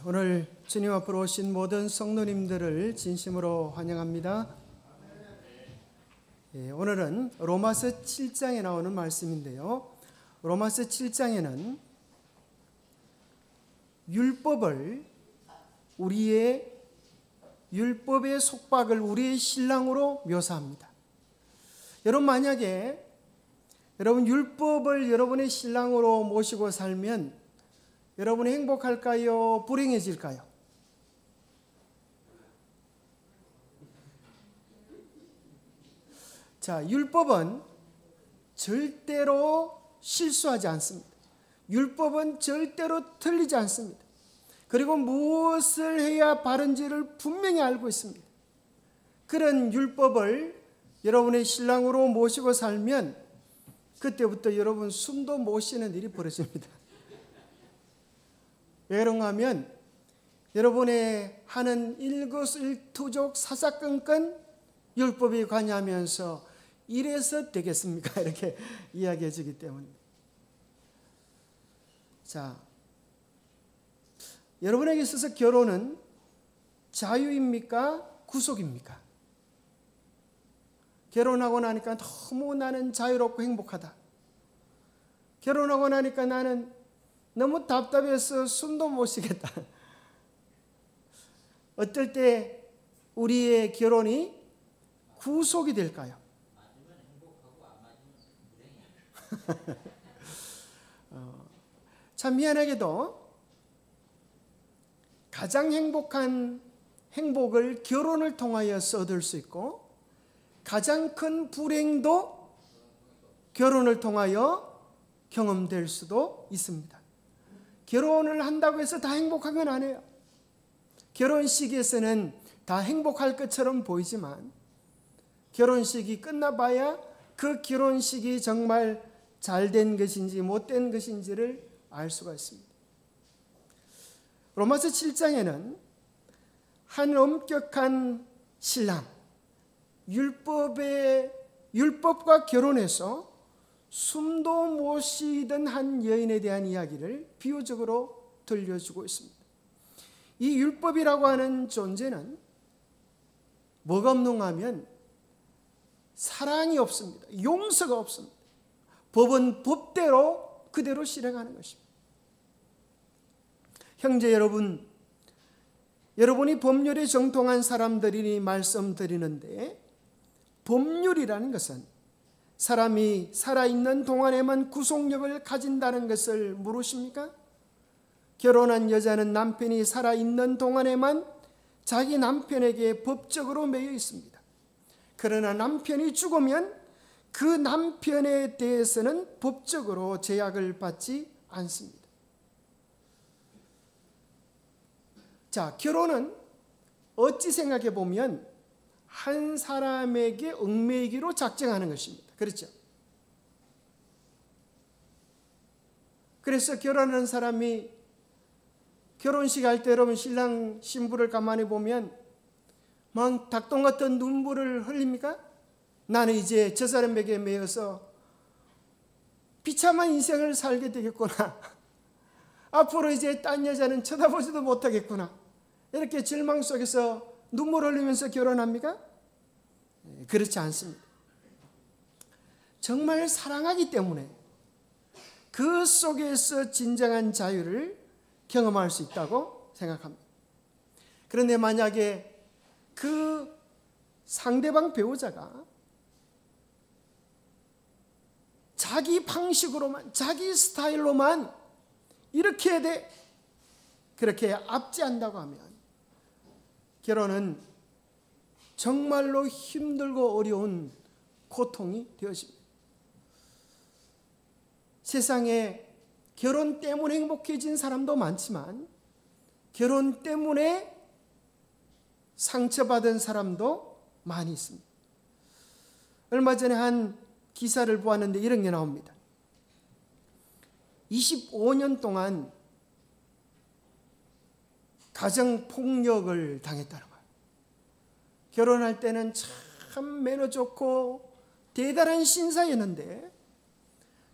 오늘 주님 앞으로 오신 모든 성도님들을 진심으로 환영합니다. 오늘은 로마서 7장에 나오는 말씀인데요. 로마서 7장에는 율법을 우리의 율법의 속박을 우리의 신랑으로 묘사합니다. 여러분, 만약에 여러분 율법을 여러분의 신랑으로 모시고 살면 여러분이 행복할까요? 불행해질까요? 자, 율법은 절대로 실수하지 않습니다. 율법은 절대로 틀리지 않습니다. 그리고 무엇을 해야 바른지를 분명히 알고 있습니다. 그런 율법을 여러분의 신랑으로 모시고 살면 그때부터 여러분 숨도 못 쉬는 일이 벌어집니다. 왜 그런가 하면 여러분의 하는 일거수일투족 사사건건 율법에 관여하면서 이래서 되겠습니까? 이렇게 이야기해 주기 때문입니다. 자, 여러분에게 있어서 결혼은 자유입니까? 구속입니까? 결혼하고 나니까 너무 나는 자유롭고 행복하다. 결혼하고 나니까 나는 너무 답답해서 숨도 못 쉬겠다. 어떨 때 우리의 결혼이 구속이 될까요? 참 미안하게도 가장 행복한 행복을 결혼을 통하여서 얻을 수 있고 가장 큰 불행도 결혼을 통하여 경험될 수도 있습니다. 결혼을 한다고 해서 다 행복한 건 아니에요. 결혼식에서는 다 행복할 것처럼 보이지만 결혼식이 끝나봐야 그 결혼식이 정말 잘된 것인지 못된 것인지를 알 수가 있습니다. 로마서 7장에는 한 엄격한 신랑, 율법과 결혼해서 숨도 못 쉬던 한 여인에 대한 이야기를 비유적으로 들려주고 있습니다. 이 율법이라고 하는 존재는 뭐가 없는가 하면 사랑이 없습니다. 용서가 없습니다. 법은 법대로 그대로 실행하는 것입니다. 형제 여러분, 여러분이 법률에 정통한 사람들이니 말씀드리는데 법률이라는 것은 사람이 살아있는 동안에만 구속력을 가진다는 것을 모르십니까? 결혼한 여자는 남편이 살아있는 동안에만 자기 남편에게 법적으로 매여 있습니다. 그러나 남편이 죽으면 그 남편에 대해서는 법적으로 제약을 받지 않습니다. 자, 결혼은 어찌 생각해 보면 한 사람에게 얽매이기로 작정하는 것입니다. 그렇죠? 그래서 결혼하는 사람이 결혼식 할 때 여러분 신랑 신부를 가만히 보면 막 닭똥 같은 눈물을 흘립니까? 나는 이제 저 사람에게 매여서 비참한 인생을 살게 되겠구나. 앞으로 이제 딴 여자는 쳐다보지도 못하겠구나. 이렇게 절망 속에서 눈물 흘리면서 결혼합니까? 그렇지 않습니다. 정말 사랑하기 때문에 그 속에서 진정한 자유를 경험할 수 있다고 생각합니다. 그런데 만약에 그 상대방 배우자가 자기 방식으로만, 자기 스타일로만 이렇게 해야 돼, 그렇게 압제한다고 하면 결혼은 정말로 힘들고 어려운 고통이 되어집니다. 세상에 결혼 때문에 행복해진 사람도 많지만 결혼 때문에 상처받은 사람도 많이 있습니다. 얼마 전에 한 기사를 보았는데 이런 게 나옵니다. 25년 동안 가정폭력을 당했다는 거예요. 결혼할 때는 참 매너 좋고 대단한 신사였는데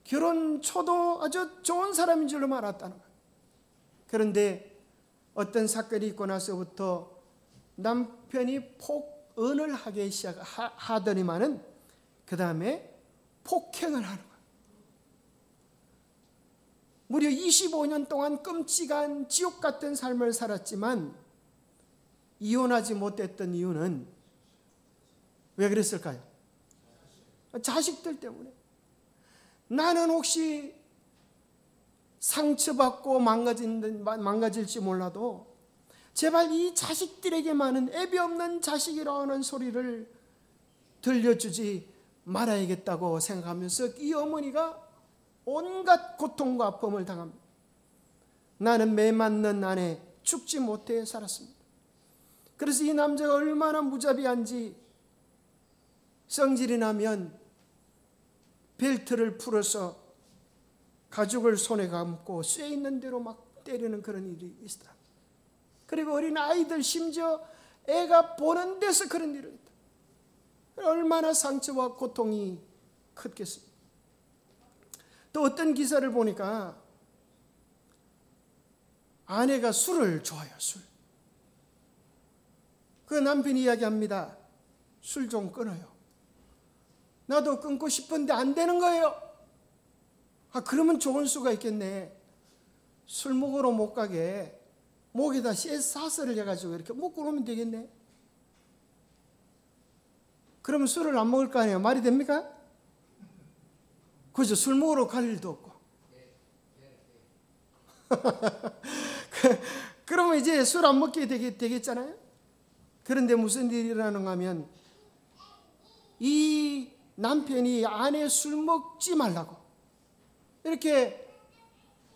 결혼 초도 아주 좋은 사람인 줄로 알았다는 거예요. 그런데 어떤 사건이 있고 나서부터 남편이 폭언을 하기 시작하더니만은 그 다음에 폭행을 하는 거예요. 무려 25년 동안 끔찍한 지옥 같은 삶을 살았지만 이혼하지 못했던 이유는 왜 그랬을까요? 자식들 때문에. 나는 혹시 상처받고 망가질지 몰라도 제발 이 자식들에게만은 애비 없는 자식이라는 소리를 들려주지 말아야겠다고 생각하면서 이 어머니가 온갖 고통과 아픔을 당합니다. 나는 매 맞는 아내 죽지 못해 살았습니다. 그래서 이 남자가 얼마나 무자비한지 성질이 나면 벨트를 풀어서 가죽을 손에 감고 쇠 있는 대로 막 때리는 그런 일이 있다. 그리고 어린 아이들 심지어 애가 보는 데서 그런 일을 했다. 얼마나 상처와 고통이 컸겠습니까? 또 어떤 기사를 보니까 아내가 술을 좋아해요. 술. 그 남편이 이야기합니다. 술 좀 끊어요. 나도 끊고 싶은데 안 되는 거예요. 그러면 좋은 수가 있겠네. 술 먹으러 못 가게 목에다 사슬을 해가지고 이렇게 묶고 놓으면 되겠네. 그러면 술을 안 먹을 거 아니에요. 말이 됩니까? 그죠? 술 먹으러 갈 일도 없고. 그러면 이제 술 안 먹게 되겠잖아요. 그런데 무슨 일이 일어나는가 하면 이 남편이 아내 술 먹지 말라고 이렇게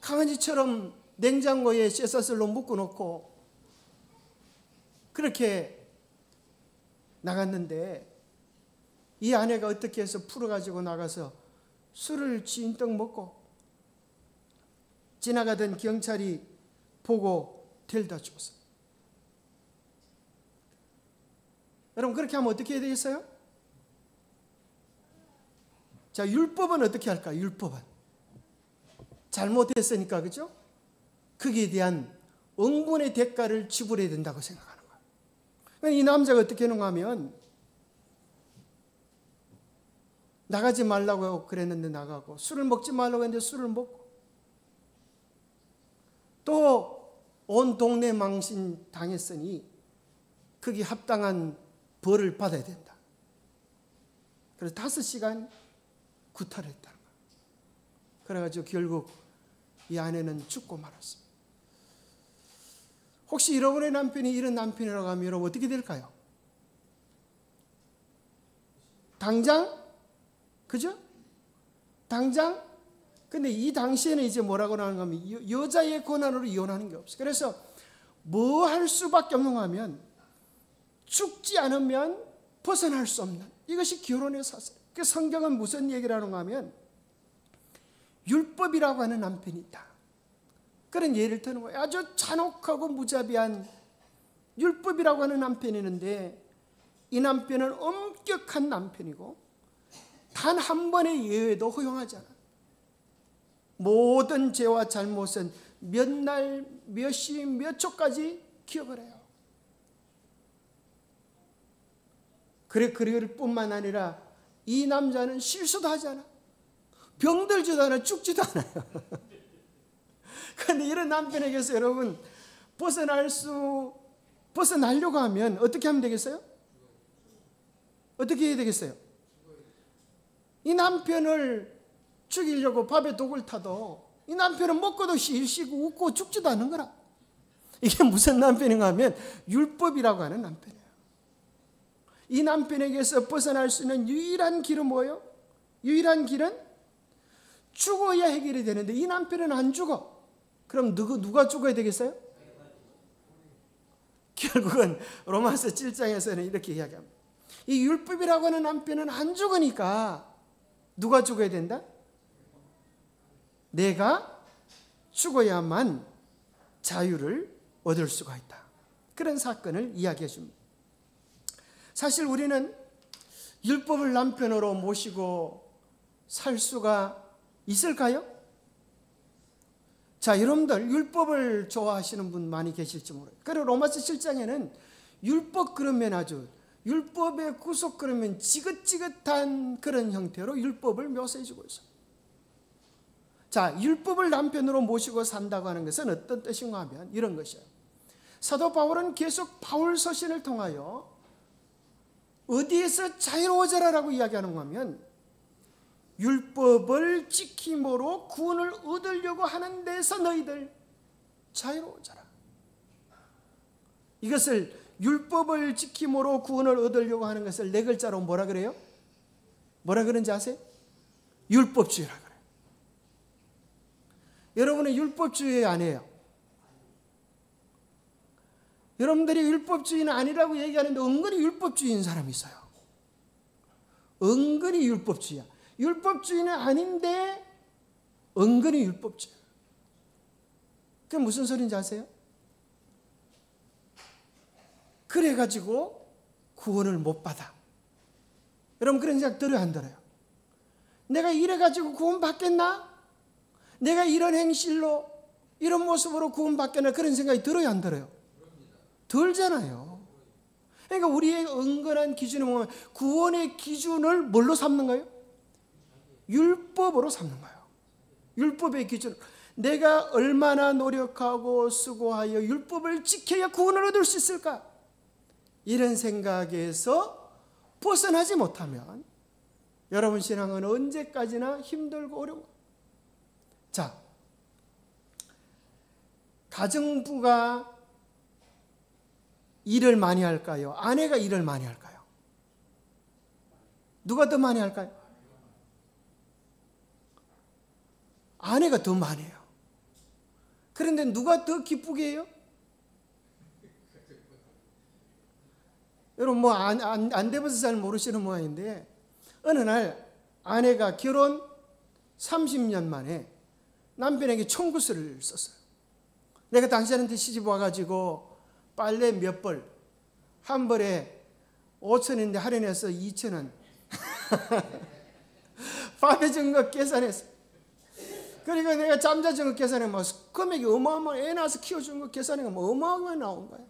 강아지처럼 냉장고에 쇠사슬로 묶어놓고 그렇게 나갔는데 이 아내가 어떻게 해서 풀어가지고 나가서 술을 진떡 먹고 지나가던 경찰이 보고 데려다 줬어요. 여러분 그렇게 하면 어떻게 해야 되겠어요? 자, 율법은 어떻게 할까? 율법은 잘못했으니까, 그죠? 거기에 대한 응분의 대가를 지불해야 된다고 생각하는 거예요. 그러니까 이 남자가 어떻게 하는가 하면 나가지 말라고 그랬는데 나가고 술을 먹지 말라고 했는데 술을 먹고 또 온 동네 망신 당했으니 거기 합당한 벌을 받아야 된다. 그래서 5시간 구타를 했다는 거예요. 그래가지고 결국 이 아내는 죽고 말았습니다. 혹시 여러분의 남편이 이런 남편이라고 하면 여러분 어떻게 될까요? 당장? 그죠? 당장? 근데 이 당시에는 이제 뭐라고 하는 거면 여자의 권한으로 이혼하는 게 없어요. 그래서 뭐 할 수밖에 없는 거 하면 죽지 않으면 벗어날 수 없는 이것이 결혼의 사슬. 그 성경은 무슨 얘기를 하는가 하면 율법이라고 하는 남편이 있다. 그런 예를 드는 거예요. 아주 잔혹하고 무자비한 율법이라고 하는 남편이 있는데 이 남편은 엄격한 남편이고 단 한 번의 예외도 허용하지 않아. 모든 죄와 잘못은 몇 날, 몇 시, 몇 초까지 기억을 해요. 그럴 뿐만 아니라 이 남자는 실수도 하지 않아. 병들지도 않아, 죽지도 않아요. 그런데 이런 남편에게서 여러분 벗어나려고 하면 어떻게 하면 되겠어요? 어떻게 해야 되겠어요? 이 남편을 죽이려고 밥에 독을 타도 이 남편은 먹고도 실시고 웃고 죽지도 않는 거라. 이게 무슨 남편인가 하면 율법이라고 하는 남편이에요. 이 남편에게서 벗어날 수 있는 유일한 길은 뭐예요? 유일한 길은 죽어야 해결이 되는데 이 남편은 안 죽어. 그럼 누가 죽어야 되겠어요? 결국은 로마서 7장에서는 이렇게 이야기합니다. 이 율법이라고 하는 남편은 안 죽으니까 누가 죽어야 된다? 내가 죽어야만 자유를 얻을 수가 있다. 그런 사건을 이야기해 줍니다. 사실 우리는 율법을 남편으로 모시고 살 수가 있을까요? 자, 여러분들 율법을 좋아하시는 분 많이 계실지 모르겠어요. 그리고 로마서 7장에는 율법 그러면 아주 율법의 구속 그러면 지긋지긋한 그런 형태로 율법을 묘사해 주고 있어요. 자, 율법을 남편으로 모시고 산다고 하는 것은 어떤 뜻인가 하면 이런 것이에요. 사도 바울은 계속 바울 서신을 통하여 어디에서 자유로워져라라고 이야기하는가 하면 율법을 지킴으로 구원을 얻으려고 하는 데서 너희들 자유로워져라. 이것을 율법을 지킴으로 구원을 얻으려고 하는 것을 네 글자로 뭐라 그래요? 뭐라 그런지 아세요? 율법주의라 그래요. 여러분은 율법주의 아니에요. 여러분들이 율법주의는 아니라고 얘기하는데 은근히 율법주의인 사람이 있어요. 은근히 율법주의야. 율법주의는 아닌데 은근히 율법주의. 그게 무슨 소리인지 아세요? 그래가지고 구원을 못 받아. 여러분 그런 생각 들어요, 안 들어요? 내가 이래가지고 구원 받겠나? 내가 이런 행실로 이런 모습으로 구원 받겠나? 그런 생각이 들어요, 안 들어요? 들잖아요. 그러니까 우리의 은근한 기준을 보면 구원의 기준을 뭘로 삼는 거예요? 율법으로 삼는 거예요. 율법의 기준. 내가 얼마나 노력하고 수고하여 율법을 지켜야 구원을 얻을 수 있을까? 이런 생각에서 벗어나지 못하면 여러분 신앙은 언제까지나 힘들고 어려워. 자, 가정부가 일을 많이 할까요? 아내가 일을 많이 할까요? 누가 더 많이 할까요? 아내가 더 많이 해요. 그런데 누가 더 기쁘게 해요? 여러분 안 돼봐서 잘 모르시는 모양인데 어느 날 아내가 결혼 30년 만에 남편에게 청구서를 썼어요. 내가 당신한테 시집 와가지고 빨래 몇 벌, 한 벌에 5,000원인데 할인해서 2,000원. 밥해 준 거 계산했어. 그리고 내가 잠자 준 거 계산하면 금액이 어마어마해. 애 낳아서 키워준 거 계산하면 어마어마하게 나온 거야.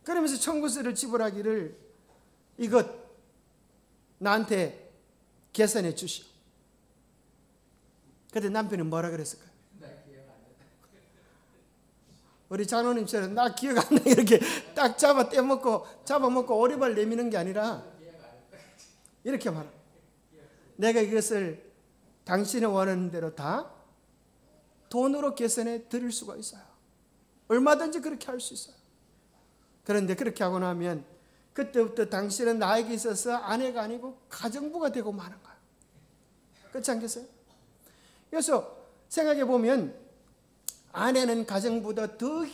그러면서 청구서를 지불하기를 이것 나한테 계산해 주시오. 그때 남편이 뭐라 그랬을까요? 우리 장로님처럼 나 기억 안 나 이렇게 딱 잡아먹고 오리발 내미는 게 아니라 이렇게 말합니다. 내가 이것을 당신의 원하는 대로 다 돈으로 계산해 드릴 수가 있어요. 얼마든지 그렇게 할 수 있어요. 그런데 그렇게 하고 나면 그때부터 당신은 나에게 있어서 아내가 아니고 가정부가 되고 마는 거예요. 그렇지 않겠어요? 그래서 생각해 보면 아내는 가정보다 더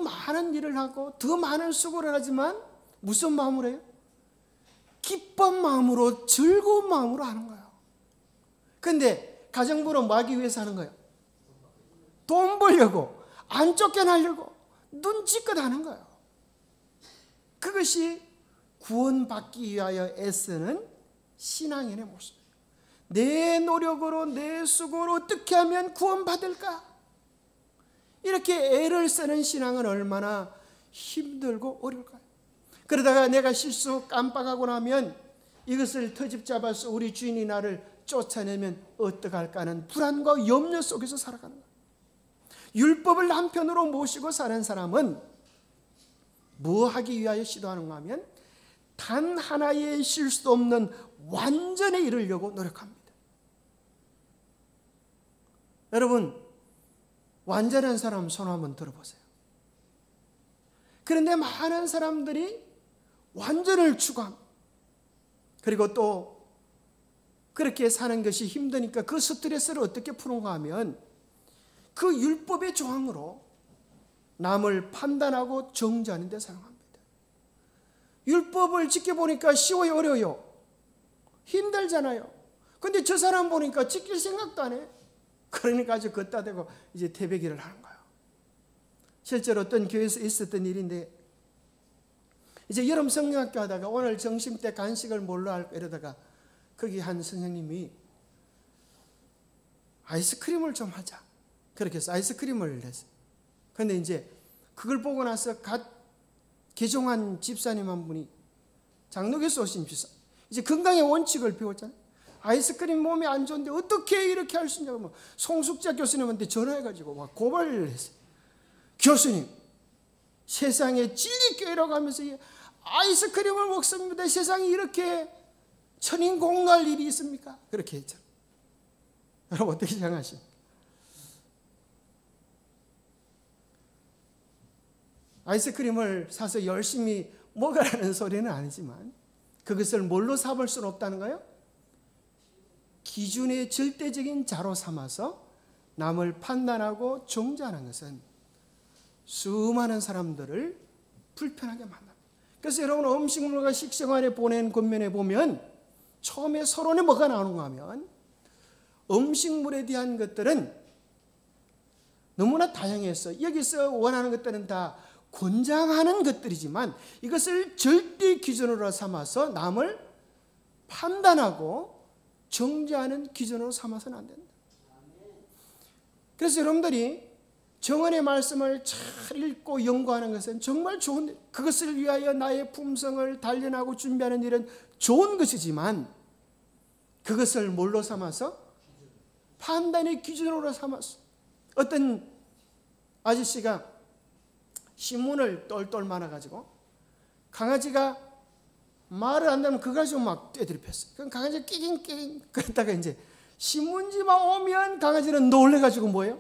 많은 일을 하고 더 많은 수고를 하지만 무슨 마음으로 해요? 기쁜 마음으로 즐거운 마음으로 하는 거예요. 그런데 가정부로 뭐 하기 위해서 하는 거예요? 돈 벌려고, 안 쫓겨나려고 눈치껏 하는 거예요. 그것이 구원받기 위하여 애쓰는 신앙인의 모습이에요. 내 노력으로 내 수고로 어떻게 하면 구원받을까? 이렇게 애를 쓰는 신앙은 얼마나 힘들고 어려울까요? 그러다가 내가 실수 깜빡하고 나면 이것을 터집 잡아서 우리 주인이 나를 쫓아내면 어떡할까 하는 불안과 염려 속에서 살아가는 거예요. 율법을 남편으로 모시고 사는 사람은 뭐 하기 위하여 시도하는가 하면 단 하나의 실수도 없는 완전에 이르려고 노력합니다. 여러분 완전한 사람 손 한번 들어보세요. 그런데 많은 사람들이 완전을 추구합니다. 그리고 또 그렇게 사는 것이 힘드니까 그 스트레스를 어떻게 푸는가 하면 그 율법의 조항으로 남을 판단하고 정죄하는 데 사용합니다. 율법을 지켜보니까 쉬워요, 어려워요? 힘들잖아요. 근데 저 사람 보니까 지킬 생각도 안 해. 그러니까 아주 걷다 대고 이제 태배기를 하는 거예요. 실제로 어떤 교회에서 있었던 일인데 이제 여름 성경학교 하다가 오늘 점심때 간식을 뭘로 할까 이러다가 거기 한 선생님이 아이스크림을 좀 하자. 그렇게 해서 아이스크림을 냈어요. 그런데 이제 그걸 보고 나서 갓 개종한 집사님 한 분이, 장로교에서 오신 집사, 이제 건강의 원칙을 배웠잖아요. 아이스크림 몸에 안 좋은데 어떻게 이렇게 할 수 있냐고 뭐 송숙자 교수님한테 전화해가지고 막 고발을 했어요. 교수님, 세상에 진리교회라고 하면서 아이스크림을 먹습니다. 세상에 이렇게 천인공노할 일이 있습니까? 그렇게 했죠. 여러분 어떻게 생각하십니까? 아이스크림을 사서 열심히 먹으라는 소리는 아니지만 그것을 뭘로 삼을 수는 없다는 거예요? 기준의 절대적인 자로 삼아서 남을 판단하고 정죄하는 것은 수많은 사람들을 불편하게 만납니다. 그래서 여러분 음식물과 식생활에 보낸 권면에 보면 처음에 서론에 뭐가 나오는가 하면 음식물에 대한 것들은 너무나 다양해서 여기서 원하는 것들은 다 권장하는 것들이지만 이것을 절대 기준으로 삼아서 남을 판단하고 정죄하는 기준으로 삼아서는 안 된다. 그래서 여러분들이 정언의 말씀을 잘 읽고 연구하는 것은 정말 좋은, 그것을 위하여 나의 품성을 단련하고 준비하는 일은 좋은 것이지만 그것을 뭘로 삼아서? 판단의 기준으로 삼아서. 어떤 아저씨가 신문을 똘똘 말아가지고 강아지가 말을 안 하면 그거 가지고 막 떼들이폈어요. 그럼 강아지가 끼깅 그러다가 이제 신문지만 오면 강아지는 놀래가지고 뭐예요?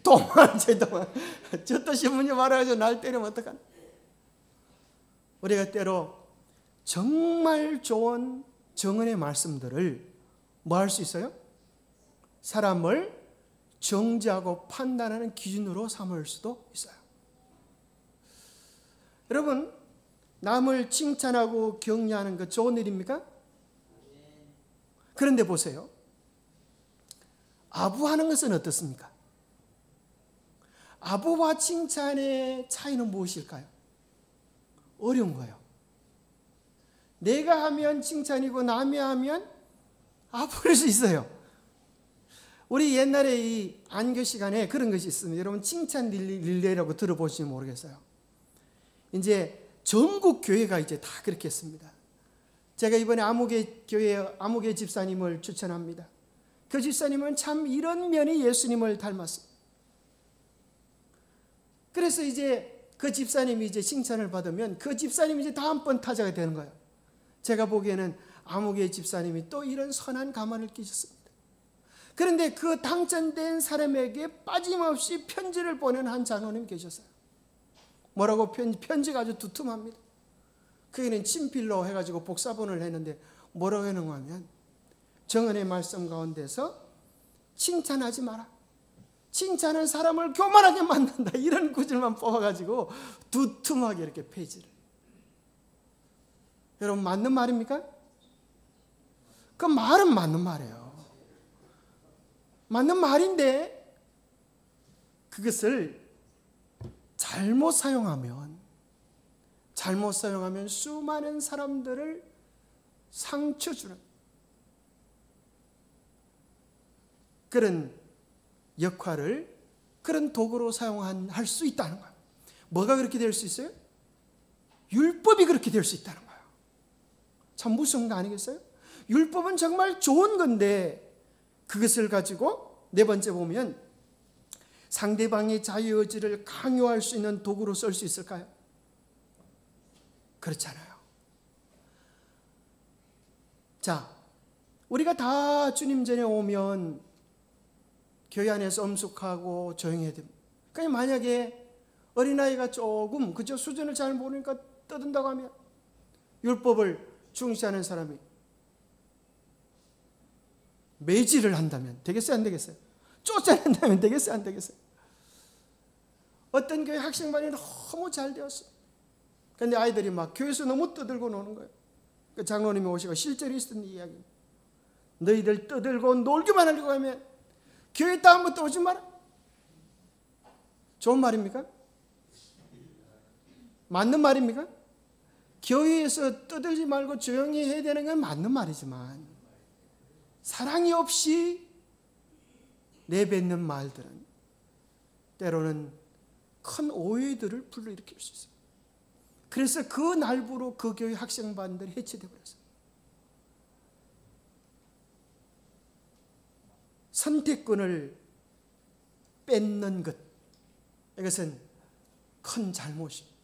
도망쳐. 저 또 신문지 말아가지고 날 때리면 어떡하나? 우리가 때로 정말 좋은 정언의 말씀들을 뭐 할 수 있어요? 사람을 정죄하고 판단하는 기준으로 삼을 수도 있어요. 여러분, 남을 칭찬하고 격려하는 것 좋은 일입니까? 그런데 보세요. 아부하는 것은 어떻습니까? 아부와 칭찬의 차이는 무엇일까요? 어려운 거예요. 내가 하면 칭찬이고 남이 하면 아부할 수 있어요. 우리 옛날에 이 안교 시간에 그런 것이 있습니다. 여러분 칭찬 릴레이라고 들어보실지 모르겠어요. 이제 전국 교회가 이제 다 그렇게 했습니다. 제가 이번에 아무개 교회 아무개 집사님을 추천합니다. 그 집사님은 참 이런 면이 예수님을 닮았습니다. 그래서 이제 그 집사님이 이제 칭찬을 받으면 그 집사님이 이제 다음번 타자가 되는 거예요. 제가 보기에는 아무개 집사님이 또 이런 선한 가만을 끼셨습니다. 그런데 그 당첨된 사람에게 빠짐없이 편지를 보낸 한 장로님이 계셨어요. 뭐라고 편지가 아주 두툼합니다. 그게는 친필로 해가지고 복사본을 했는데 뭐라고 해놓은 하면 정언의 말씀 가운데서 칭찬하지 마라. 칭찬은 사람을 교만하게 만든다. 이런 구절만 뽑아가지고 두툼하게 이렇게 페이지를. 여러분 맞는 말입니까? 그 말은 맞는 말이에요. 맞는 말인데 그것을 잘못 사용하면 수많은 사람들을 상처 주는 그런 역할을 그런 도구로 사용할 수 있다는 거예요. 뭐가 그렇게 될 수 있어요? 율법이 그렇게 될 수 있다는 거예요. 참 무서운 거 아니겠어요? 율법은 정말 좋은 건데 그것을 가지고 네 번째 보면 상대방의 자유의지를 강요할 수 있는 도구로 쓸 수 있을까요? 그렇잖아요. 자, 우리가 다 주님 전에 오면 교회 안에서 엄숙하고 조용해야 됩니다. 그러니까 만약에 어린아이가 조금 그저 수준을 잘 모르니까 떠든다고 하면 율법을 중시하는 사람이 매질을 한다면 되겠어요? 안 되겠어요? 쫓아낸다면 되겠어요? 안 되겠어요? 어떤 교회 학생반이 너무 잘 되었어. 그런데 아이들이 막 교회에서 너무 떠들고 노는 거예요. 그 장로님이 오시고 실제로 있었던 이야기. 너희들 떠들고 놀기만 하려고 하면 교회 다음부터 오지 마라. 좋은 말입니까? 맞는 말입니까? 교회에서 떠들지 말고 조용히 해야 되는 건 맞는 말이지만 사랑이 없이 내뱉는 말들은 때로는 큰 오해들을 불러일으킬 수 있어요. 그래서 그 날부로 그 교회 학생반들이 해체되어 버렸어요. 선택권을 뺏는 것, 이것은 큰 잘못입니다.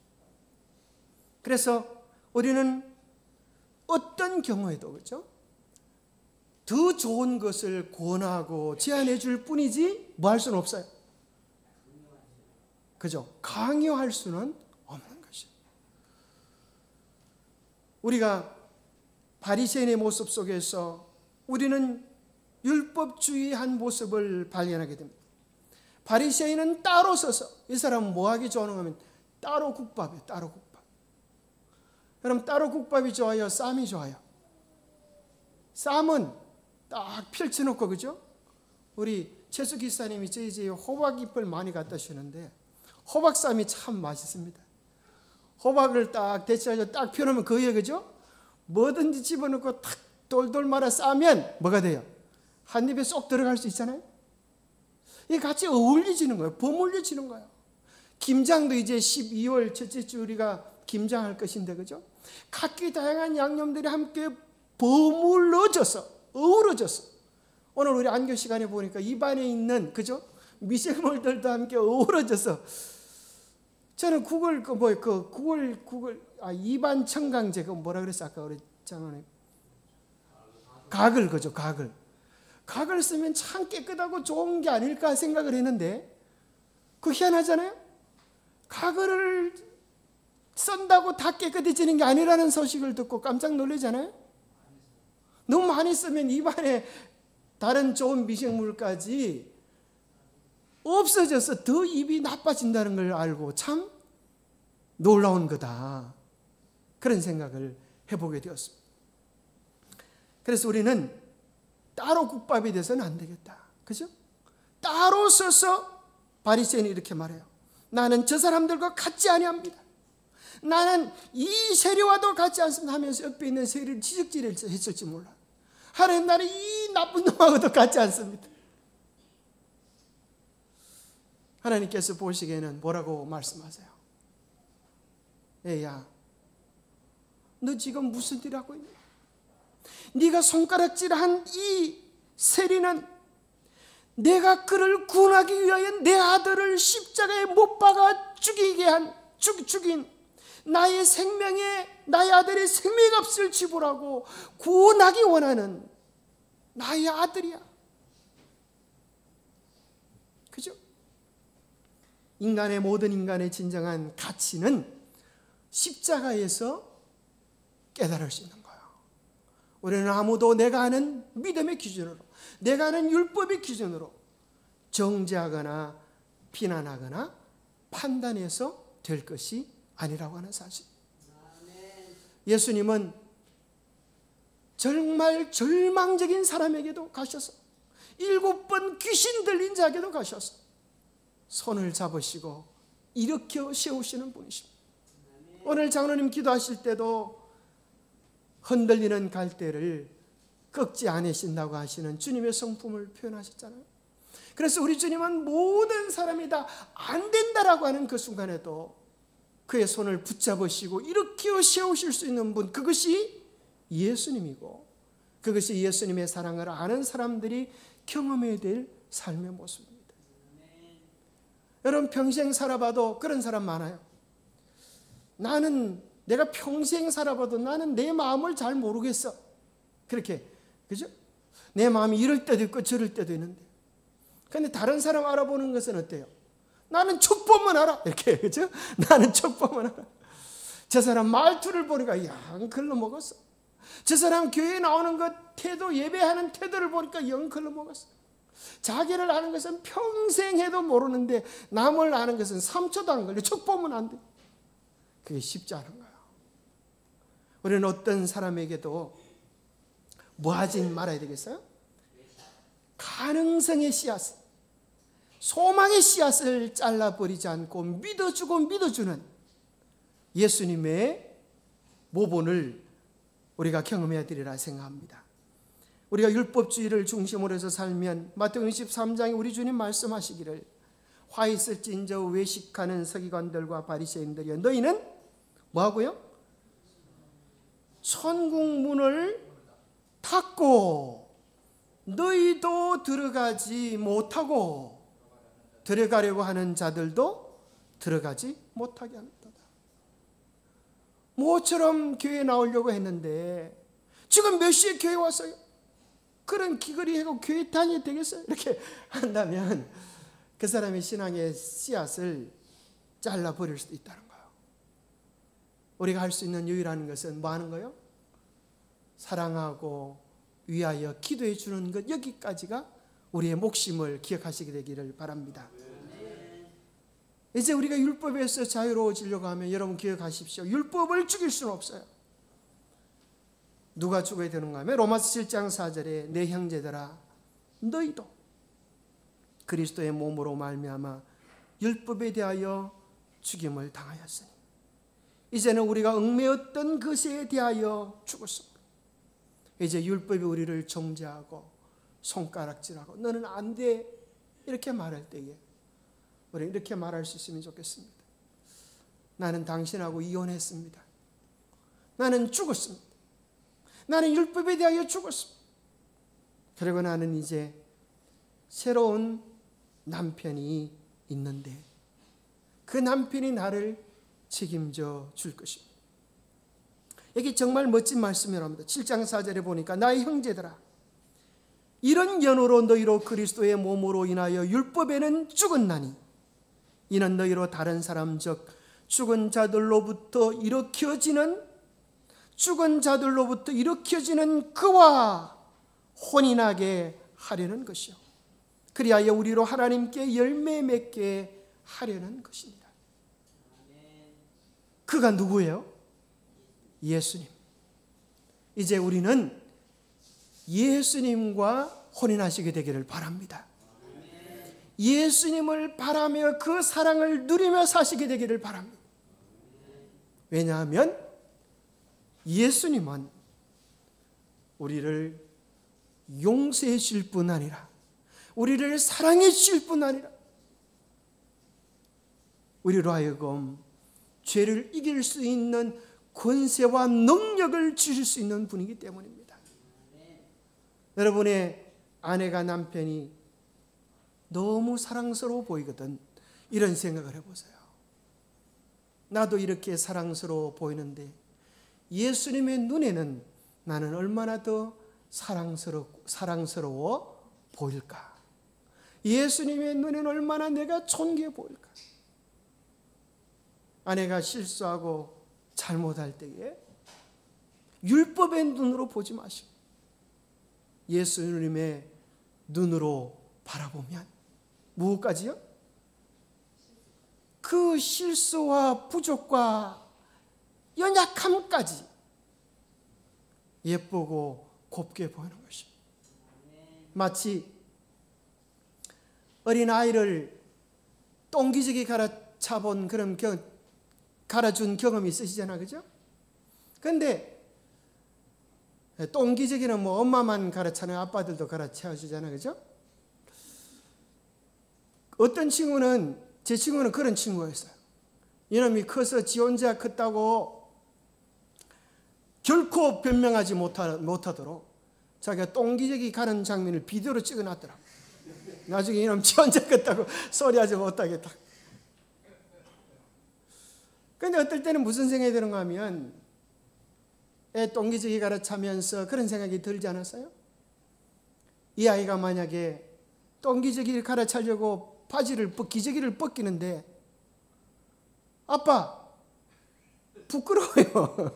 그래서 우리는 어떤 경우에도 그렇죠? 더 좋은 것을 권하고 제안해 줄 뿐이지 뭐 할 수는 없어요. 그죠? 강요할 수는 없는 것이에요. 우리가 바리새인의 모습 속에서 우리는 율법주의한 모습을 발견하게 됩니다. 바리새인은 따로 서서, 이 사람은 뭐 하기 좋아하는가 하면 따로 국밥이에요. 따로 국밥. 그럼 따로 국밥이 좋아요? 쌈이 좋아요? 쌈은 딱 펼쳐놓고, 그죠? 우리 최수 기사님이 저희 집에 호박잎을 많이 갖다 주시는데 호박쌈이 참 맛있습니다. 호박을 딱 데쳐서 딱 펴놓으면 그게, 그죠? 뭐든지 집어넣고 탁 돌돌 말아 싸면 뭐가 돼요? 한 입에 쏙 들어갈 수 있잖아요. 이게 같이 어울려지는 거예요. 버물려지는 거예요. 김장도 이제 12월 첫째 주 우리가 김장할 것인데, 그죠? 각기 다양한 양념들이 함께 버물러져서, 어우러져서, 오늘 우리 안교 시간에 보니까 입안에 있는, 그죠? 미생물들도 함께 어우러져서, 저는 입안 청강제, 그 뭐라 그랬어? 아까 우리 장로님. 가글, 그죠? 가글. 각을 쓰면 참 깨끗하고 좋은 게 아닐까 생각을 했는데, 그거 희한하잖아요. 각을 쓴다고 다 깨끗해지는 게 아니라는 소식을 듣고 깜짝 놀라잖아요. 너무 많이 쓰면 입안에 다른 좋은 미생물까지 없어져서 더 입이 나빠진다는 걸 알고 참 놀라운 거다, 그런 생각을 해보게 되었습니다. 그래서 우리는 따로 국밥이 돼서는 안 되겠다. 그죠? 따로 서서 바리새인이 이렇게 말해요. 나는 저 사람들과 같지 아니합니다. 나는 이 세리와도 같지 않습니다 하면서 옆에 있는 세리를 지적질을 했을지 몰라. 하나님, 나는 이 나쁜 놈하고도 같지 않습니다. 하나님께서 보시기에는 뭐라고 말씀하세요? 애야, 너 지금 무슨 일 하고 있냐? 네가 손가락질한 이 세리는 내가 그를 구원하기 위하여 내 아들을 십자가에 못 박아 죽인 나의 아들의 생명값을 지불하고 구원하기 원하는 나의 아들이야. 그죠? 모든 인간의 진정한 가치는 십자가에서 깨달을 수 있는 거예요. 우리는 아무도 내가 아는 믿음의 기준으로, 내가 아는 율법의 기준으로 정죄하거나 비난하거나 판단해서 될 것이 아니라고 하는 사실. 예수님은 정말 절망적인 사람에게도 가셔서 7번 귀신 들린 자에게도 가셔서 손을 잡으시고 일으켜 세우시는 분이십니다. 오늘 장로님 기도하실 때도 흔들리는 갈대를 꺾지 않으신다고 하시는 주님의 성품을 표현하셨잖아요. 그래서 우리 주님은 모든 사람이 다 안 된다라고 하는 그 순간에도 그의 손을 붙잡으시고 일으켜 세우실 수 있는 분, 그것이 예수님이고, 그것이 예수님의 사랑을 아는 사람들이 경험해야 될 삶의 모습입니다. 여러분, 평생 살아봐도 그런 사람 많아요. 내가 평생 살아봐도 나는 내 마음을 잘 모르겠어. 그렇게, 그죠? 내 마음이 이럴 때도 있고 저럴 때도 있는데. 그런데 다른 사람 알아보는 것은 어때요? 나는 척 보면 알아. 이렇게, 그죠? 나는 척 보면 알아. 저 사람 말투를 보니까, 영 글로 먹었어. 저 사람 교회에 나오는 것, 태도, 예배하는 태도를 보니까 영 글로 먹었어. 자기를 아는 것은 평생 해도 모르는데 남을 아는 것은 3초도 안 걸려. 척 보면 안 돼. 그게 쉽지 않은 거예요. 우리는 어떤 사람에게도 뭐 하지 말아야 되겠어요? 가능성의 씨앗, 소망의 씨앗을 잘라버리지 않고 믿어주는 예수님의 모본을 우리가 경험해야 되리라 생각합니다. 우리가 율법주의를 중심으로 해서 살면 마태복음 23장에 우리 주님 말씀하시기를 화 있을진저 외식하는 서기관들과 바리새인들이여 너희는 뭐하고요? 천국 문을 닫고 너희도 들어가지 못하고 들어가려고 하는 자들도 들어가지 못하게 한다. 모처럼 교회에 나오려고 했는데 지금 몇 시에 교회 왔어요? 그런 기거리 하고 교회 다녀야 되겠어요? 이렇게 한다면 그 사람의 신앙의 씨앗을 잘라버릴 수도 있다는 거예요. 우리가 할 수 있는 유일한 것은 뭐 하는 거예요? 사랑하고 위하여 기도해 주는 것, 여기까지가 우리의 목심을 기억하시게 되기를 바랍니다. 이제 우리가 율법에서 자유로워지려고 하면 여러분 기억하십시오. 율법을 죽일 수는 없어요. 누가 죽어야 되는가 하면 로마서 7장 4절에 내 형제들아 너희도 그리스도의 몸으로 말미암아 율법에 대하여 죽임을 당하였으니 이제는 우리가 얽매였던 것에 대하여 죽었습니다. 이제 율법이 우리를 정죄하고 손가락질하고 너는 안 돼 이렇게 말할 때에 우리는 이렇게 말할 수 있으면 좋겠습니다. 나는 당신하고 이혼했습니다. 나는 죽었습니다. 나는 율법에 대하여 죽었습니다. 그리고 나는 이제 새로운 남편이 있는데 그 남편이 나를 책임져 줄 것입니다. 여기 정말 멋진 말씀이랍니다. 7장 4절에 보니까 나의 형제들아 이런 연호로 너희로 그리스도의 몸으로 인하여 율법에는 죽었나니 이는 너희로 다른 사람 즉 죽은 자들로부터 일으켜지는 그와 혼인하게 하려는 것이요 그리하여 우리로 하나님께 열매 맺게 하려는 것입니다. 그가 누구예요? 예수님. 이제 우리는 예수님과 혼인하시게 되기를 바랍니다. 예수님을 바라며 그 사랑을 누리며 사시게 되기를 바랍니다. 왜냐하면 예수님은 우리를 용서해 주실 뿐 아니라 우리를 사랑해 주실 뿐 아니라 우리로 하여금 죄를 이길 수 있는 권세와 능력을 주실 수 있는 분이기 때문입니다. 여러분의 아내가 남편이 너무 사랑스러워 보이거든. 이런 생각을 해보세요. 나도 이렇게 사랑스러워 보이는데 예수님의 눈에는 나는 얼마나 더 사랑스러워 보일까? 예수님의 눈에는 얼마나 내가 존귀해 보일까? 아내가 실수하고 잘못할 때에 율법의 눈으로 보지 마시고 예수님의 눈으로 바라보면 무엇까지요? 그 실수와 부족과 연약함까지 예쁘고 곱게 보이는 것입니다. 마치 어린아이를 똥기저귀 갈아차본 그런 갈아준 경험이 있으시잖아요. 그죠? 그런데 똥기저귀는 뭐 엄마만 갈아차는 아빠들도 갈아차주잖아요. 그죠? 어떤 친구는, 제 친구는 그런 친구였어요. 이놈이 커서 지 혼자 컸다고 결코 변명하지 못하도록 자기가 똥기저귀 가는 장면을 비디오로 찍어놨더라고. 나중에 이놈 지 혼자 컸다고 소리하지 못하겠다. 그런데 어떨 때는 무슨 생각이 드는가 하면 애 똥기저귀 갈아차면서 그런 생각이 들지 않았어요? 이 아이가 만약에 똥기저귀를 갈아차려고 기저귀를 벗기는데 아빠 부끄러워요.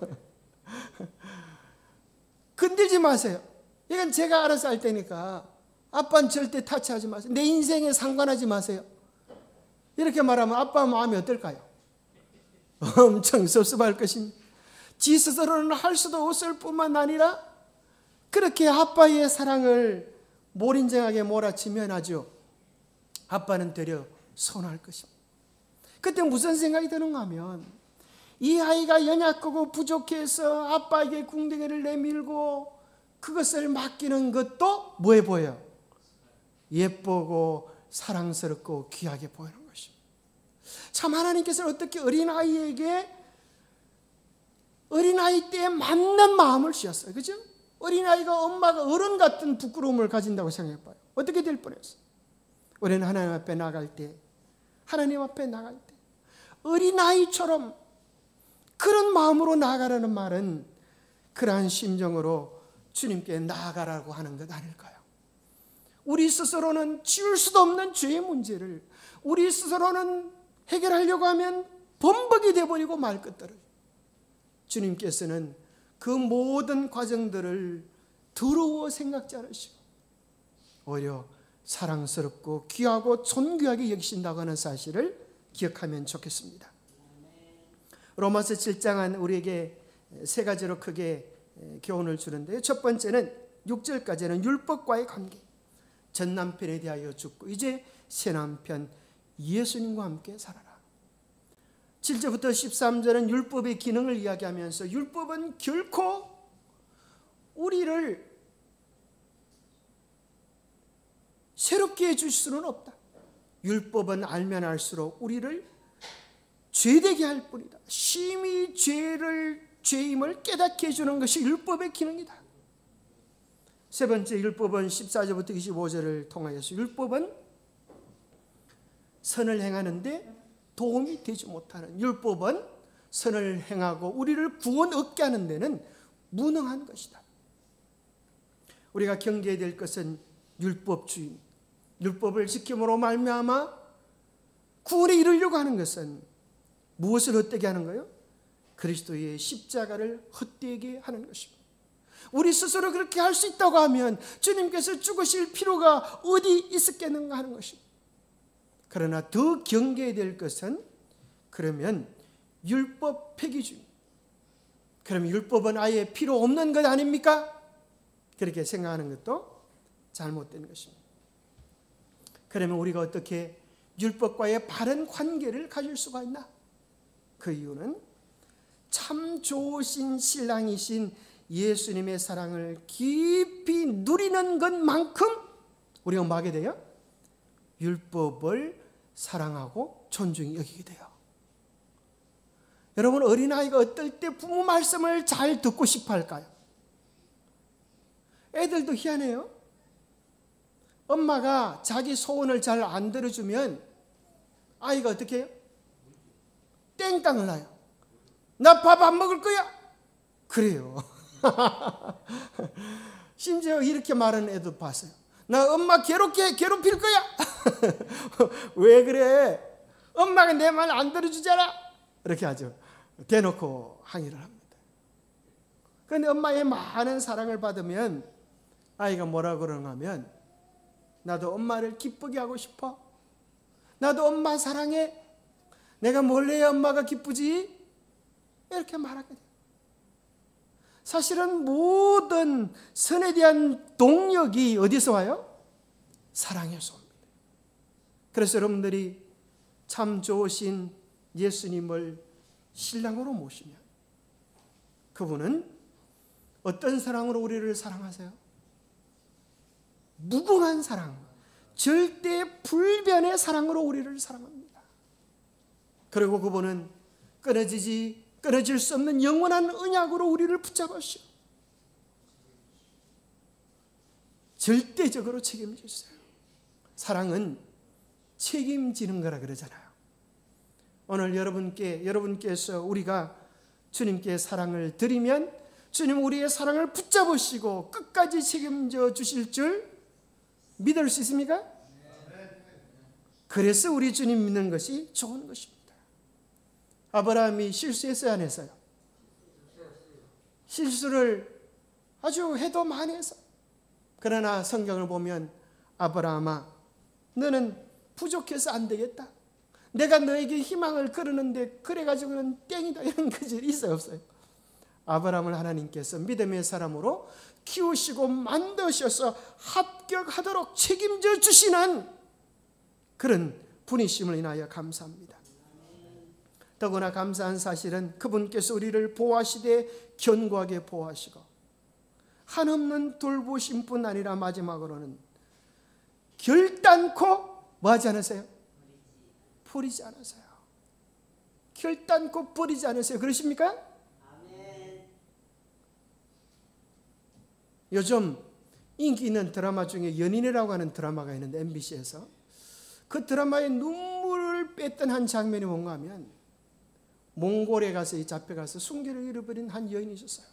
건들지 마세요. 이건 제가 알아서 할 테니까 아빠는 절대 타치하지 마세요. 내 인생에 상관하지 마세요. 이렇게 말하면 아빠 마음이 어떨까요? 엄청 섭섭할 것입니다. 지 스스로는 할 수도 없을 뿐만 아니라 그렇게 아빠의 사랑을 몰인정하게 몰아치면 아주 아빠는 되려 서운할 것입니다. 그때 무슨 생각이 드는가 하면 이 아이가 연약하고 부족해서 아빠에게 궁둥이를 내밀고 그것을 맡기는 것도 뭐해 보여요? 예쁘고 사랑스럽고 귀하게 보이는 것입니다. 참 하나님께서는 어떻게 어린아이에게 어린아이 때에 맞는 마음을 주셨어요. 그죠? 어린아이가 엄마가 어른 같은 부끄러움을 가진다고 생각해봐요. 어떻게 될 뻔했어? 우리는 하나님 앞에 나갈 때, 하나님 앞에 나갈 때 어린아이처럼 그런 마음으로 나아가라는 말은 그러한 심정으로 주님께 나아가라고 하는 것 아닐까요? 우리 스스로는 지울 수도 없는 죄의 문제를 우리 스스로는 해결하려고 하면 범벅이 되어버리고 말 것들을 주님께서는 그 모든 과정들을 더러워 생각지 않으시고 오히려 사랑스럽고 귀하고 존귀하게 여기신다고 하는 사실을 기억하면 좋겠습니다. 로마서 7장은 우리에게 세 가지로 크게 교훈을 주는데요. 첫 번째는 6절까지는 율법과의 관계. 전 남편에 대하여 죽고 이제 새 남편 예수님과 함께 살아라. 7절부터 13절은 율법의 기능을 이야기하면서 율법은 결코 우리를 새롭게 해줄 수는 없다. 율법은 알면 알수록 우리를 죄되게 할 뿐이다. 심히 죄임을 깨닫게 해주는 것이 율법의 기능이다. 세 번째, 율법은 14절부터 25절을 통하여서 율법은 선을 행하는데 도움이 되지 못하는, 율법은 선을 행하고 우리를 구원 얻게 하는 데는 무능한 것이다. 우리가 경계해야 될 것은 율법주의, 율법을 지킴으로 말미암아 구원에 이르려고 하는 것은 무엇을 헛되게 하는 거예요? 그리스도의 십자가를 헛되게 하는 것입니다. 우리 스스로 그렇게 할 수 있다고 하면 주님께서 죽으실 필요가 어디 있었겠는가 하는 것입니다. 그러나 더 경계해야 될 것은 그러면 율법 폐기주의. 그러면 율법은 아예 필요 없는 것 아닙니까? 그렇게 생각하는 것도 잘못된 것입니다. 그러면 우리가 어떻게 율법과의 바른 관계를 가질 수가 있나? 그 이유는 참 좋으신 신랑이신 예수님의 사랑을 깊이 누리는 것만큼 우리가 뭐 하게 돼요? 율법을 사랑하고 존중히 여기게 돼요. 여러분, 어린아이가 어떨 때 부모 말씀을 잘 듣고 싶어 할까요? 애들도 희한해요. 엄마가 자기 소원을 잘 안 들어주면 아이가 어떻게 해요? 땡깡을 놔요. 나 밥 안 먹을 거야. 그래요. 심지어 이렇게 말하는 애도 봤어요. 나 엄마 괴롭힐 거야. 왜 그래? 엄마가 내 말 안 들어주잖아. 이렇게 하죠. 대놓고 항의를 합니다. 그런데 엄마의 많은 사랑을 받으면 아이가 뭐라고 그러는가 하면 나도 엄마를 기쁘게 하고 싶어. 나도 엄마 사랑해. 내가 뭘 해야 엄마가 기쁘지? 이렇게 말하게 돼요. 사실은 모든 선에 대한 동력이 어디서 와요? 사랑에서 옵니다. 그래서 여러분들이 참 좋으신 예수님을 신랑으로 모시면 그분은 어떤 사랑으로 우리를 사랑하세요? 무궁한 사랑, 절대 불변의 사랑으로 우리를 사랑합니다. 그리고 그분은 끊어질 수 없는 영원한 언약으로 우리를 붙잡으시오. 절대적으로 책임지세요. 사랑은 책임지는 거라 그러잖아요. 오늘 여러분께서 우리가 주님께 사랑을 드리면 주님 우리의 사랑을 붙잡으시고 끝까지 책임져 주실 줄 믿을 수 있습니까? 그래서 우리 주님 믿는 것이 좋은 것입니다. 아브라함이 실수했어요, 안 했어요? 실수를 아주 해도 많이 했어. 그러나 성경을 보면 아브라함아, 너는 부족해서 안 되겠다. 내가 너에게 희망을 걸었는데 그래가지고는 땡이다, 이런 것이 있어요, 없어요? 아브라함을 하나님께서 믿음의 사람으로 키우시고 만드셔서 합격하도록 책임져 주시는 그런 분이심을 인하여 감사합니다. 더구나 감사한 사실은 그분께서 우리를 보호하시되 견고하게 보호하시고 한없는 돌보심뿐 아니라 마지막으로는 결단코 뭐 하지 않으세요? 버리지 않으세요. 결단코 버리지 않으세요. 그러십니까? 요즘 인기 있는 드라마 중에 연인이라고 하는 드라마가 있는데 MBC에서 그 드라마에 눈물을 뺐던 한 장면이 뭔가 하면 몽골에 가서 잡혀가서 순결을 잃어버린 한 여인이 있었어요.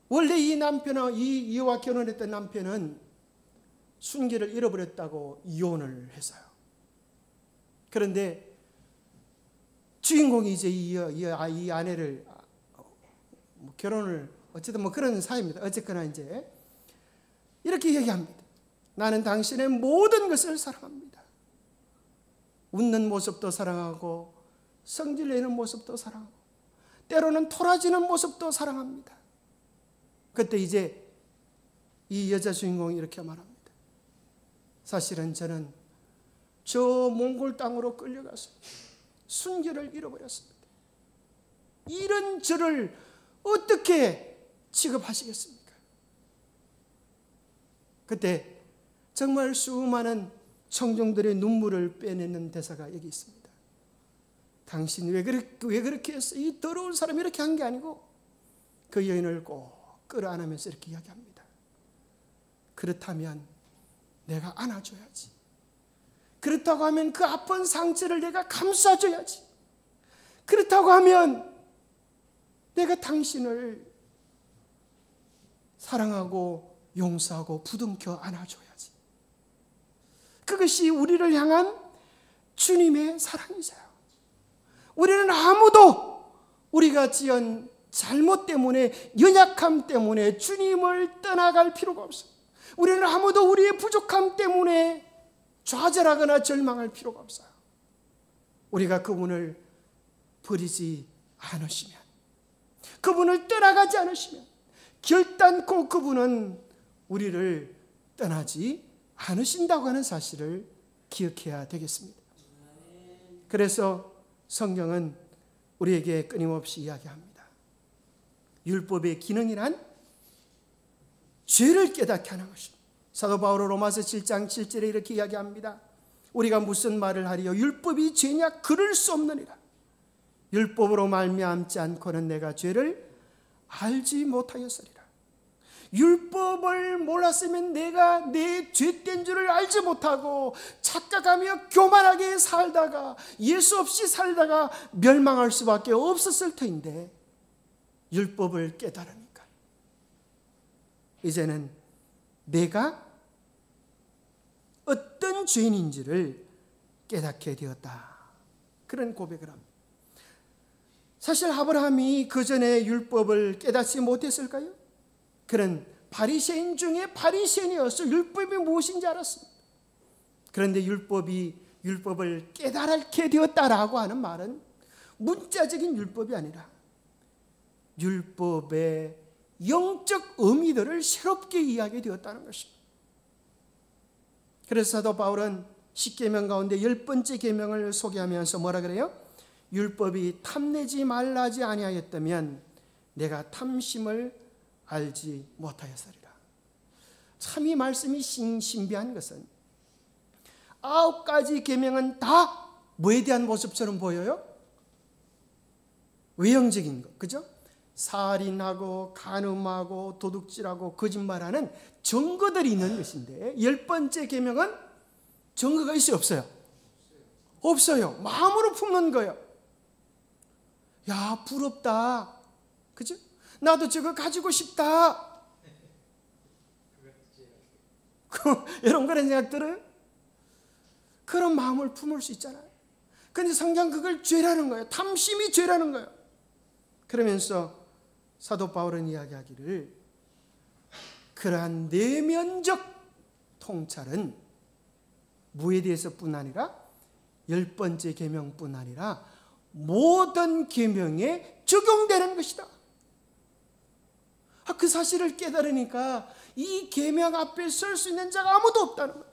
원래 이 남편은 이와 결혼했던 남편은 순결을 잃어버렸다고 이혼을 했어요. 그런데 주인공이 이제 이 아내를 결혼을 어쨌든 그런 사이입니다. 어쨌거나 이제 이렇게 얘기합니다. 나는 당신의 모든 것을 사랑합니다. 웃는 모습도 사랑하고 성질 내는 모습도 사랑하고 때로는 토라지는 모습도 사랑합니다. 그때 이제 이 여자 주인공이 이렇게 말합니다. 사실은 저는 저 몽골 땅으로 끌려가서 순결을 잃어버렸습니다. 이런 저를 어떻게 취급하시겠습니까? 그때 정말 수많은 청중들의 눈물을 빼내는 대사가 여기 있습니다. 당신 왜 그렇게 했어? 이 더러운 사람이 이렇게 한 게 아니고 그 여인을 꼭 끌어안으면서 이렇게 이야기합니다. 그렇다면 내가 안아줘야지. 그렇다고 하면 그 아픈 상처를 내가 감싸줘야지. 그렇다고 하면 내가 당신을 사랑하고 용서하고 부둥켜 안아줘야지. 그것이 우리를 향한 주님의 사랑이세요. 우리는 아무도 우리가 지은 잘못 때문에, 연약함 때문에 주님을 떠나갈 필요가 없어요. 우리는 아무도 우리의 부족함 때문에 좌절하거나 절망할 필요가 없어요. 우리가 그분을 버리지 않으시면, 그분을 떠나가지 않으시면, 결단코 그분은 우리를 떠나지 않으신다고 하는 사실을 기억해야 되겠습니다. 그래서 성경은 우리에게 끊임없이 이야기합니다. 율법의 기능이란 죄를 깨닫게 하는 것입니다. 사도 바울은 로마서 7장 7절에 이렇게 이야기합니다. 우리가 무슨 말을 하리요? 율법이 죄냐? 그럴 수 없느니라. 율법으로 말미암지 않고는 내가 죄를 알지 못하였으리라. 율법을 몰랐으면 내가 내 죄된 줄을 알지 못하고 착각하며 교만하게 살다가 예수 없이 살다가 멸망할 수밖에 없었을 터인데, 율법을 깨달으니까 이제는 내가 어떤 죄인인지를 깨닫게 되었다. 그런 고백을 합니다. 사실 아브라함이 그 전에 율법을 깨닫지 못했을까요? 그는 바리새인 중에 바리새인이어서 율법이 무엇인지 알았습니다. 그런데 율법을 깨달게 되었다라고 하는 말은 문자적인 율법이 아니라 율법의 영적 의미들을 새롭게 이해하게 되었다는 것입니다. 그래서 사도 바울은 10계명 가운데 10번째 계명을 소개하면서 뭐라 그래요? 율법이 탐내지 말라지 아니하였다면 내가 탐심을 알지 못하였으리라. 참 이 말씀이 신비한 것은 9가지 계명은 다 뭐에 대한 모습처럼 보여요? 외형적인 것, 그죠? 살인하고 간음하고 도둑질하고 거짓말하는 증거들이 있는 것인데, 10번째 계명은 증거가 있어요, 없어요? 없어요. 마음으로 품는 거예요. 야, 부럽다, 그죠? 나도 저거 가지고 싶다. 이런 그런 생각 들어요? 그런 마음을 품을 수 있잖아요. 그런데 성경 그걸 죄라는 거예요. 탐심이 죄라는 거예요. 그러면서 사도 바울은 이야기하기를, 그러한 내면적 통찰은 무에 대해서뿐 아니라 10번째 계명뿐 아니라 모든 계명에 적용되는 것이다. 그 사실을 깨달으니까 이 계명 앞에 설 수 있는 자가 아무도 없다는 거예요.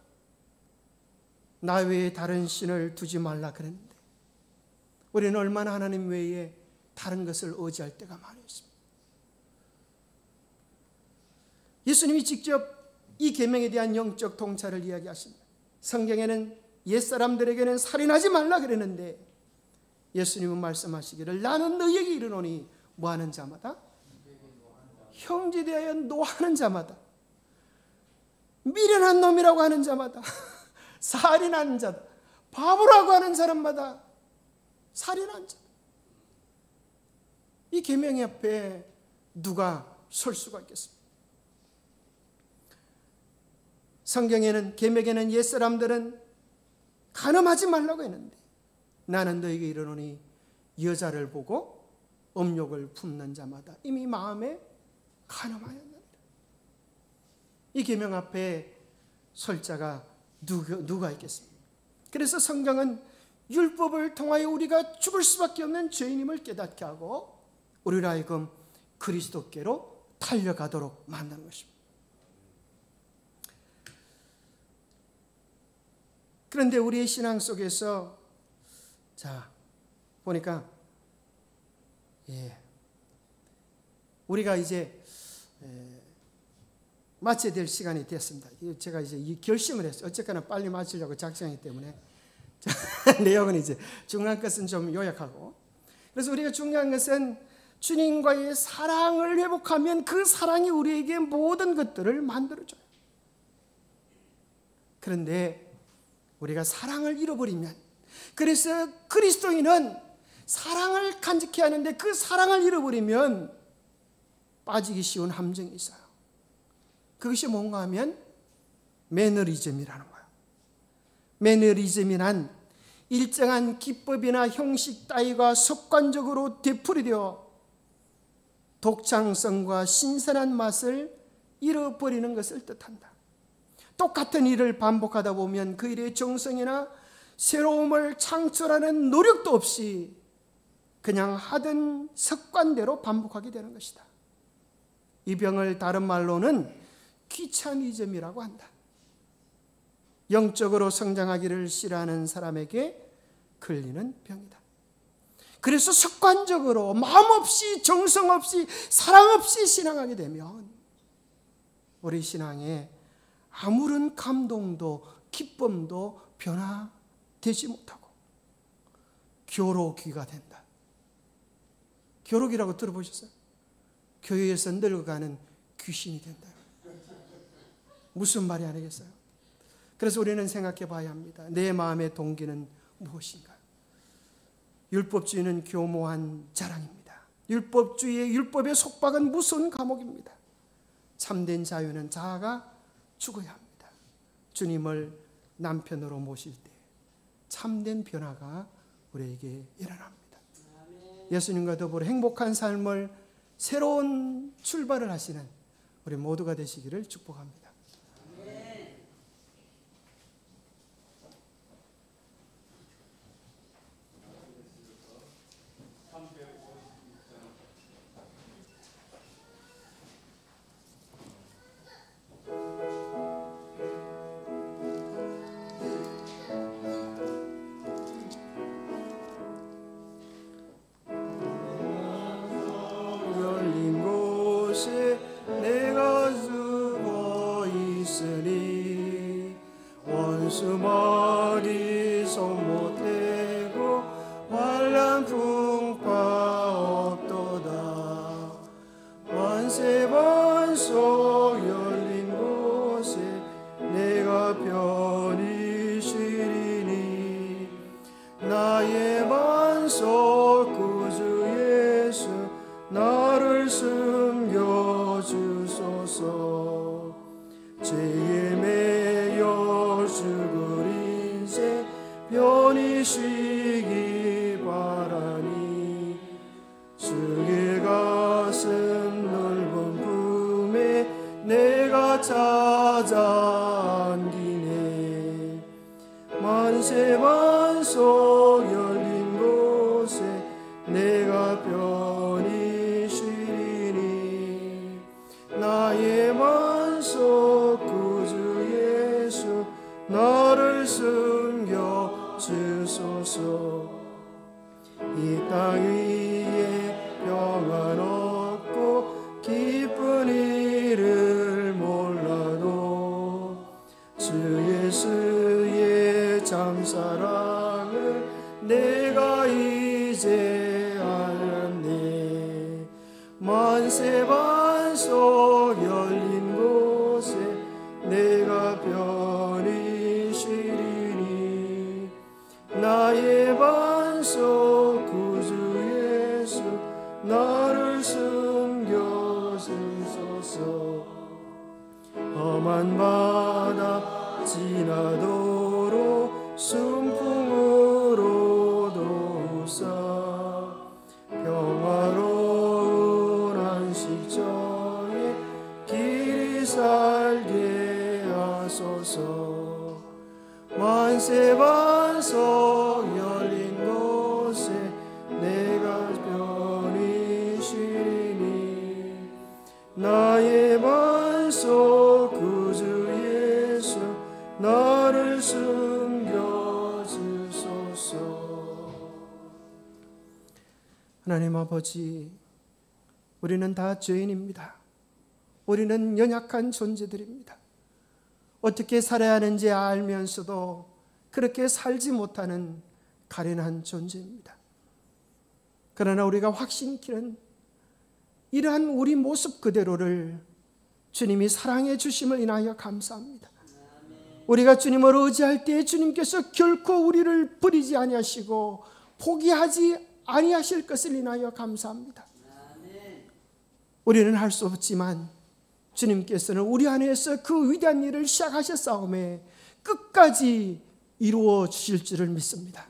나 외에 다른 신을 두지 말라 그랬는데 우리는 얼마나 하나님 외에 다른 것을 의지할 때가 많이 있습니다. 예수님이 직접 이 계명에 대한 영적 통찰을 이야기하십니다. 성경에는 옛사람들에게는 살인하지 말라 그랬는데 예수님은 말씀하시기를 나는 너희에게 이르노니 뭐하는 자마다? 형제되어 노하는 자마다, 미련한 놈이라고 하는 자마다, 살인하는 자다, 바보라고 하는 사람마다 살인한 자다. 이 계명 앞에 누가 설 수가 있겠습니까? 성경에는, 계명에는 옛사람들은 간음하지 말라고 했는데 나는 너에게 이르노니 여자를 보고 음욕을 품는 자마다 이미 마음에 간음하였느니라. 이 계명 앞에 설 자가 누가 있겠습니까? 그래서 성경은 율법을 통하여 우리가 죽을 수밖에 없는 죄인임을 깨닫게 하고 우리를 하여금 그리스도께로 달려가도록 만드는 것입니다. 그런데 우리의 신앙 속에서 자 보니까 우리가 이제 마쳐야 될 시간이 됐습니다. 제가 이제 이 결심을 했어요. 어쨌거나 빨리 마치려고 작정했기 때문에 내용은 이제 중요한 것은 좀 요약하고, 그래서 우리가 중요한 것은 주님과의 사랑을 회복하면 그 사랑이 우리에게 모든 것들을 만들어줘요. 그런데 우리가 사랑을 잃어버리면, 그래서 그리스도인은 사랑을 간직해야 하는데 그 사랑을 잃어버리면 빠지기 쉬운 함정이 있어요. 그것이 뭔가 하면 매너리즘이라는 거예요. 매너리즘이란 일정한 기법이나 형식 따위가 습관적으로 되풀이되어 독창성과 신선한 맛을 잃어버리는 것을 뜻한다. 똑같은 일을 반복하다 보면 그 일의 정성이나 새로움을 창출하는 노력도 없이 그냥 하던 습관대로 반복하게 되는 것이다. 이 병을 다른 말로는 귀차니즘이라고 한다. 영적으로 성장하기를 싫어하는 사람에게 걸리는 병이다. 그래서 습관적으로 마음 없이 정성 없이 사랑 없이 신앙하게 되면 우리 신앙에 아무런 감동도 기쁨도 변화되지 못하고 교로귀가 된다. 교로귀라고 들어보셨어요? 교회에서 늙어가는 귀신이 된다. 무슨 말이 아니겠어요? 그래서 우리는 생각해 봐야 합니다. 내 마음의 동기는 무엇인가? 율법주의는 교모한 자랑입니다. 율법의 속박은 무서운 감옥입니다. 참된 자유는 자아가 죽어야 합니다. 주님을 남편으로 모실 때 참된 변화가 우리에게 일어납니다. 예수님과 더불어 행복한 삶을 새로운 출발을 하시는 우리 모두가 되시기를 축복합니다. 수머리 손못대고 환란 풍파 없도다. 만세 반석 열린 곳에 내가 편히 쉬리니 나의 반석 구주 예수 나를 숨겨주소서. 죄에 매여 죽을 인생 편히 쉬기 바라니 주의 가슴 넓은 품에 내가 찾아 안기네. 만세 반석 열린 곳에 내가 편히 쉬리니 나의 반석 구주 예수 나를 숨겨 주소서. 이 땅 위에 평안 없고 기쁜 일을 몰라도 주 예수의 참 사랑을 내가 잊지 지나도록 순풍으로 도우사 평화로운 안식처에 길이 살게 하소서. 만세 반석 열린 곳에 내가 편히 쉬리니 나의 반석 구주 예수 나를 숨겨주소서. 하나님 아버지, 우리는 다 죄인입니다. 우리는 연약한 존재들입니다. 어떻게 살아야 하는지 알면서도 그렇게 살지 못하는 가련한 존재입니다. 그러나 우리가 확신키는 이러한 우리 모습 그대로를 주님이 사랑해 주심을 인하여 감사합니다. 우리가 주님을 의지할 때 주님께서 결코 우리를 버리지 아니하시고 포기하지 아니하실 것을 인하여 감사합니다. 우리는 할 수 없지만 주님께서는 우리 안에서 그 위대한 일을 시작하셨사오매 끝까지 이루어 주실 줄을 믿습니다.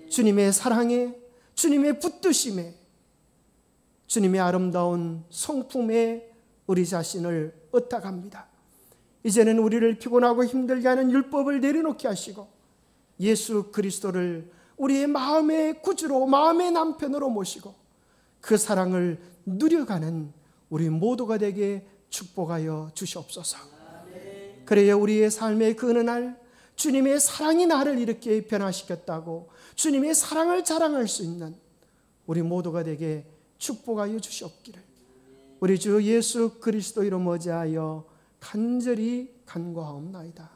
주님의 사랑에, 주님의 붙드심에, 주님의 아름다운 성품에 우리 자신을 의탁합니다. 이제는 우리를 피곤하고 힘들게 하는 율법을 내려놓게 하시고 예수 그리스도를 우리의 마음의 구주로, 마음의 남편으로 모시고 그 사랑을 누려가는 우리 모두가 되게 축복하여 주시옵소서. 그래야 우리의 삶의 그 어느 날 주님의 사랑이 나를 이렇게 변화시켰다고 주님의 사랑을 자랑할 수 있는 우리 모두가 되게 축복하여 주시옵기를 우리 주 예수 그리스도 이름 어지하여 간절히 간구하옵나이다.